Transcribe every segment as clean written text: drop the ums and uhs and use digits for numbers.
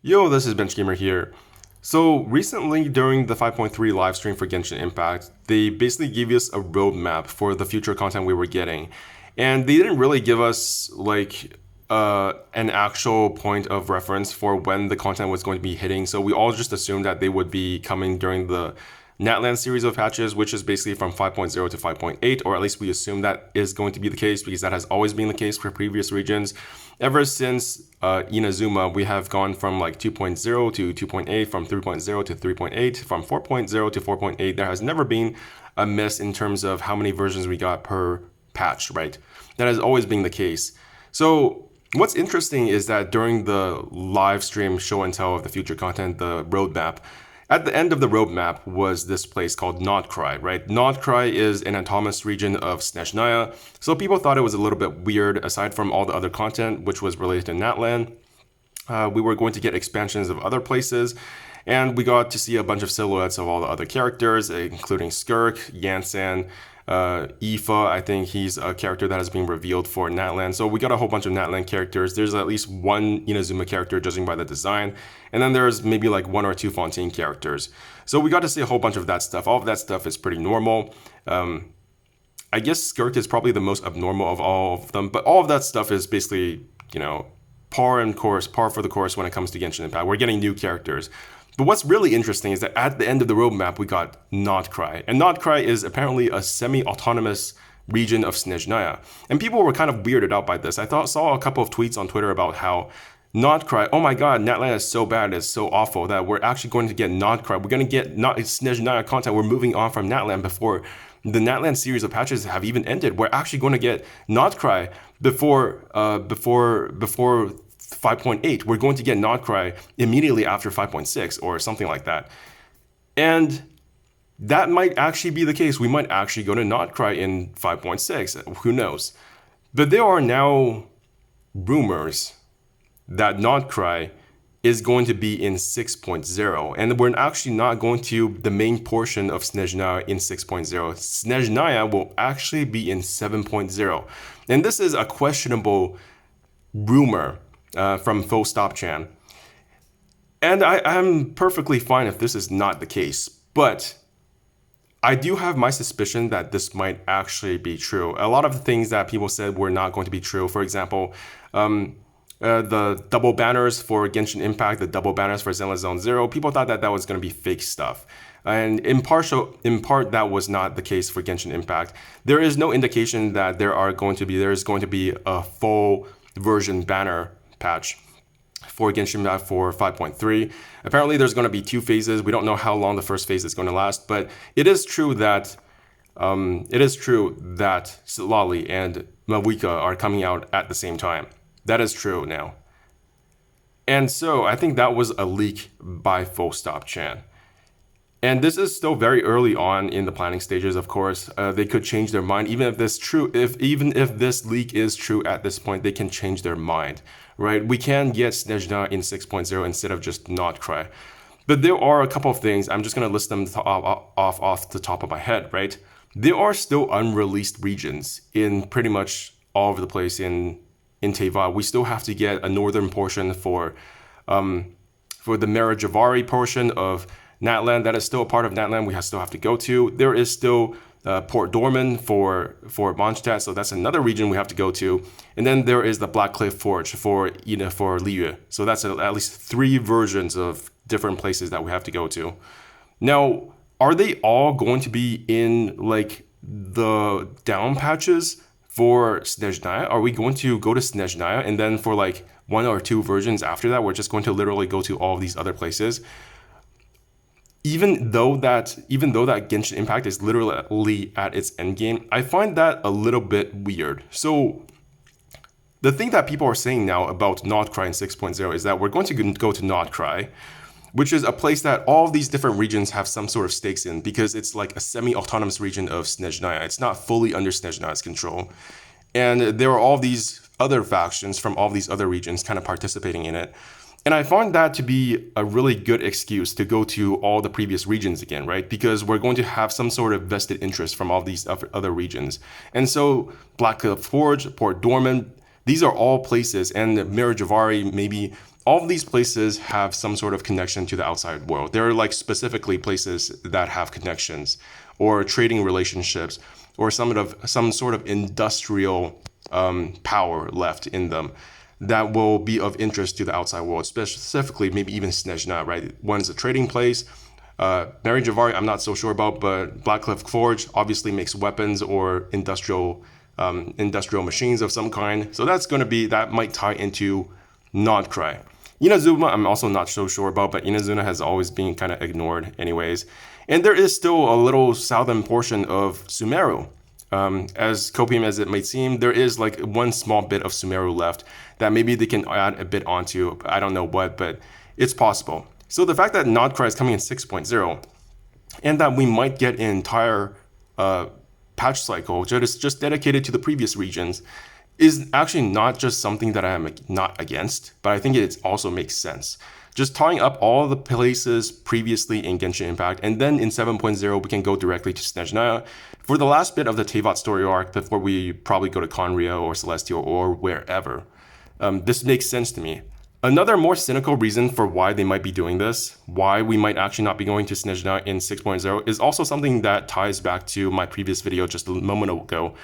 Yo, this is BenchGamer here. So recently, during the 5.3 live stream for Genshin Impact, they basically gave us a roadmap for the future content we were getting, and they didn't really give us an actual point of reference for when the content was going to be hitting. So we all just assumed that they would be coming during the Natlan series of patches, which is basically from 5.0 to 5.8, or at least we assume that is going to be the case because that has always been the case for previous regions. Ever since Inazuma, we have gone from like 2.0 to 2.8, from 3.0 to 3.8, from 4.0 to 4.8. There has never been a miss in terms of how many versions we got per patch, right? That has always been the case. So what's interesting is that during the live stream show and tell of the future content, the roadmap, at the end of the roadmap was this place called Nod-krai, right? Nod-krai is an autonomous region of Snezhnaya, so people thought it was a little bit weird aside from all the other content which was related to Natlan. We were going to get expansions of other places, and we got to see a bunch of silhouettes of all the other characters, including Skirk, Yansan, Aoife. I think he's a character that has been revealed for Natlan. So we got a whole bunch of Natlan characters. There's at least one Inazuma character, judging by the design. And then there's maybe like one or two Fontaine characters. So we got to see a whole bunch of that stuff. All of that stuff is pretty normal. I guess Skirk is probably the most abnormal of all of them. But all of that stuff is basically, par for the course when it comes to Genshin Impact. We're getting new characters. But what's really interesting is that at the end of the roadmap, we got Nod-krai. And Nod-krai is apparently a semi-autonomous region of Snezhnaya. And people were kind of weirded out by this. Saw a couple of tweets on Twitter about how Nod-krai, oh my god, Natlan is so bad, it's so awful that we're actually going to get Nod-krai. We're going to get Snezhnaya content. We're moving on from Natlan before the Natlan series of patches have even ended. We're actually going to get Nod-krai before 5.8. We're going to get Nod-krai immediately after 5.6 or something like that. And that might actually be the case. We might actually go to Nod-krai in 5.6. Who knows? But there are now rumors that Nod-krai is going to be in 6.0. And we're actually not going to the main portion of Snezhnaya in 6.0. Snezhnaya will actually be in 7.0. And this is a questionable rumor from Full Stop Chan. And I'm perfectly fine if this is not the case. But I do have my suspicion that this might actually be true. A lot of the things that people said were not going to be true. For example, the double banners for Genshin Impact, the double banners for Zenless Zone Zero, people thought that was going to be fake stuff. And in part, that was not the case for Genshin Impact. There is no indication that there is going to be a full version banner patch for Genshin Impact for 5.3. Apparently, there's going to be two phases. We don't know how long the first phase is going to last, but it is true that Silali and Mawika are coming out at the same time. That is true now. And so I think that was a leak by Full Stop Chan. And this is still very early on in the planning stages, of course. They could change their mind. Even if this leak is true at this point, they can change their mind, right? We can get Snezhnaya in 6.0 instead of just Nod-krai. But there are a couple of things. I'm just going to list them off the top of my head, right? There are still unreleased regions in pretty much all over the place in Teyvat. We still have to get a northern portion for the Merajavari portion of Natlan. That is still a part of Natlan we still have to go to. There is still Port Dorman for Mondstadt, so that's another region we have to go to. And then there is the Black Cliff Forge for Liyue. So that's at least 3 versions of different places that we have to go to. Now, are they all going to be in like the down patches for Snezhnaya? Are we going to go to Snezhnaya and then for like 1 or 2 versions after that, we're just going to literally go to all of these other places? Even though that Genshin Impact is literally at its end game, I find that a little bit weird. So the thing that people are saying now about Nod-krai in 6.0 is that we're going to go to Nod-krai, which is a place that all of these different regions have some sort of stakes in because it's like a semi-autonomous region of Snezhnaya. It's not fully under Snezhnaya's control. And there are all these other factions from all these other regions kind of participating in it. And I find that to be a really good excuse to go to all the previous regions again, right? Because we're going to have some sort of vested interest from all these other regions. And so Black Cliff Forge, Port Dorman, these are all places, and Mirajavari maybe all of these places have some sort of connection to the outside world. There are like specifically places that have connections or trading relationships or some sort of industrial power left in them that will be of interest to the outside world, specifically maybe even Snezhnaya, right? One's a trading place. Mary Javari, I'm not so sure about, but Blackcliff Forge obviously makes weapons or industrial machines of some kind. So that might tie into Nod-krai. Inazuma, I'm also not so sure about, but Inazuma has always been kind of ignored anyways. And there is still a little southern portion of Sumeru. As copium as it might seem, there is like one small bit of Sumeru left that maybe they can add a bit onto. I don't know what, but it's possible. So the fact that Nod-krai is coming in 6.0 and that we might get an entire patch cycle that is just dedicated to the previous regions is actually not just something that I am not against, but I think it also makes sense. Just tying up all the places previously in Genshin Impact, and then in 7.0 we can go directly to Snezhnaya for the last bit of the Teyvat story arc before we probably go to Conrio or Celestial or wherever. This makes sense to me. Another more cynical reason for why they might be doing this, why we might actually not be going to Snezhnaya in 6.0, is also something that ties back to my previous video just a moment ago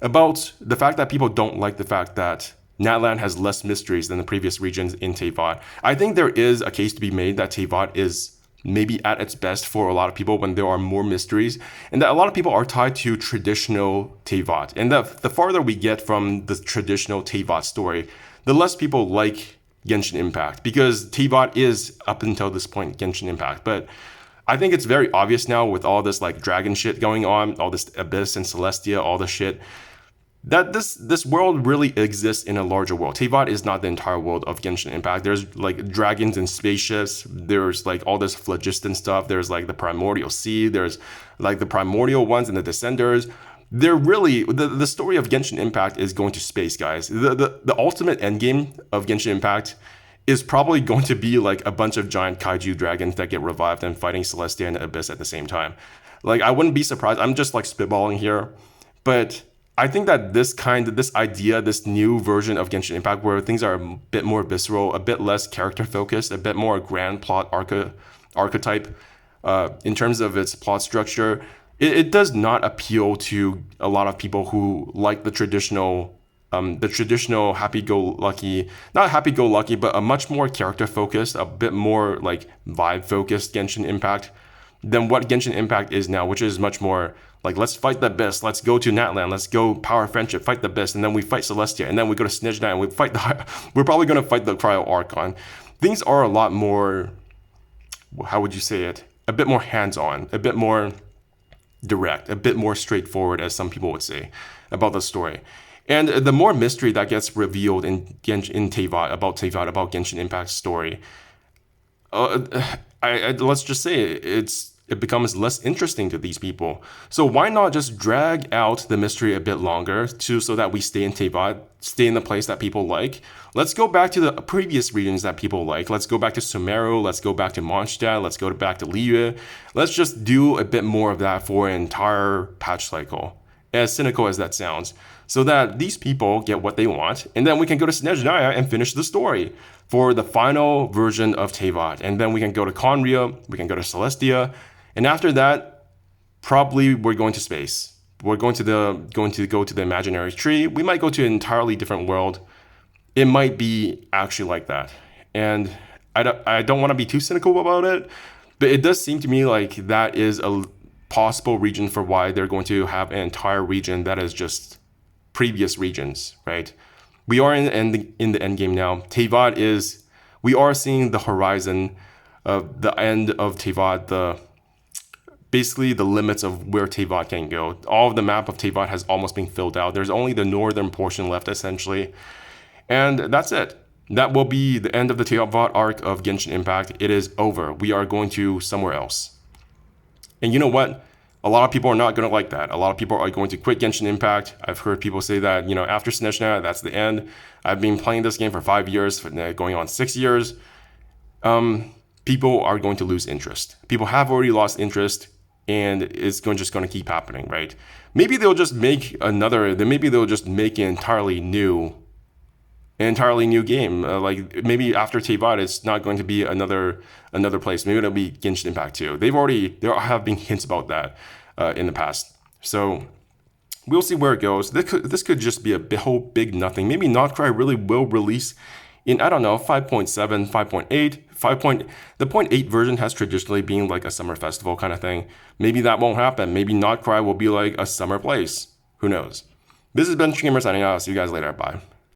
about the fact that people don't like the fact that Natlan has less mysteries than the previous regions in Teyvat. I think there is a case to be made that Teyvat is maybe at its best for a lot of people when there are more mysteries, and that a lot of people are tied to traditional Teyvat. And the farther we get from the traditional Teyvat story, the less people like Genshin Impact, because Teyvat is, up until this point, Genshin Impact. But I think it's very obvious now with all this like dragon shit going on, all this Abyss and Celestia, all the shit, that this world really exists in a larger world. Teyvat is not the entire world of Genshin Impact. There's like dragons and spaceships. There's like all this phlogiston stuff. There's like the primordial sea. There's like the primordial ones and the descenders. They're really, the story of Genshin Impact is going to space, guys. The ultimate endgame of Genshin Impact is probably going to be like a bunch of giant kaiju dragons that get revived and fighting Celestia and Abyss at the same time. Like, I wouldn't be surprised. I'm just like spitballing here, but I think that this idea, this new version of Genshin Impact where things are a bit more visceral, a bit less character focused, a bit more grand plot archetype in terms of its plot structure, it does not appeal to a lot of people who like the traditional happy-go-lucky, not happy-go-lucky, but a much more character-focused, a bit more like vibe-focused Genshin Impact than what Genshin Impact is now, which is much more like, let's fight the Abyss, let's go to Natlan, let's go Power Friendship, fight the Abyss, and then we fight Celestia, and then we go to Snezhnaya, and we're probably going to fight the Cryo Archon. Things are a lot more, how would you say it, a bit more hands-on, a bit more direct, a bit more straightforward, as some people would say, about the story. And the more mystery that gets revealed in Teyvat, about Genshin Impact's story, let's just say it becomes less interesting to these people. So why not just drag out the mystery a bit longer so that we stay in Teyvat, stay in the place that people like. Let's go back to the previous regions that people like. Let's go back to Sumeru. Let's go back to Mondstadt. Let's go back to Liyue. Let's just do a bit more of that for an entire patch cycle, as cynical as that sounds, so that these people get what they want, and then we can go to Snezhnaya and finish the story for the final version of Teyvat. And then we can go to Conrio, we can go to Celestia, and after that, probably we're going to space. We're going to go to the imaginary tree. We might go to an entirely different world. It might be actually like that. And I don't want to be too cynical about it, but it does seem to me like that is a possible region for why they're going to have an entire region that is just previous regions, right? We are in the end game now. Teyvat we are seeing the horizon of the end of Teyvat, basically the limits of where Teyvat can go. All of the map of Teyvat has almost been filled out. There's only the northern portion left, essentially. And that's it. That will be the end of the Teyvat arc of Genshin Impact. It is over. We are going to somewhere else. And you know what? A lot of people are not going to like that. A lot of people are going to quit Genshin Impact. I've heard people say that, after Snezhnaya, that's the end. I've been playing this game for 5 years, going on 6 years. People are going to lose interest. People have already lost interest, and it's just going to keep happening, right? Maybe they'll just make an entirely new an entirely new game. Like maybe after Teyvat, it's not going to be another place. Maybe it'll be Genshin Impact 2. There have been hints about that in the past. So we'll see where it goes. This could just be a whole big nothing. Maybe Nod-krai really will release in, I don't know, 5.7, 5.8, 5. The 0.8 version has traditionally been like a summer festival kind of thing. Maybe that won't happen. Maybe Nod-krai will be like a summer place. Who knows? This has been Streamer signing out. See you guys later. Bye.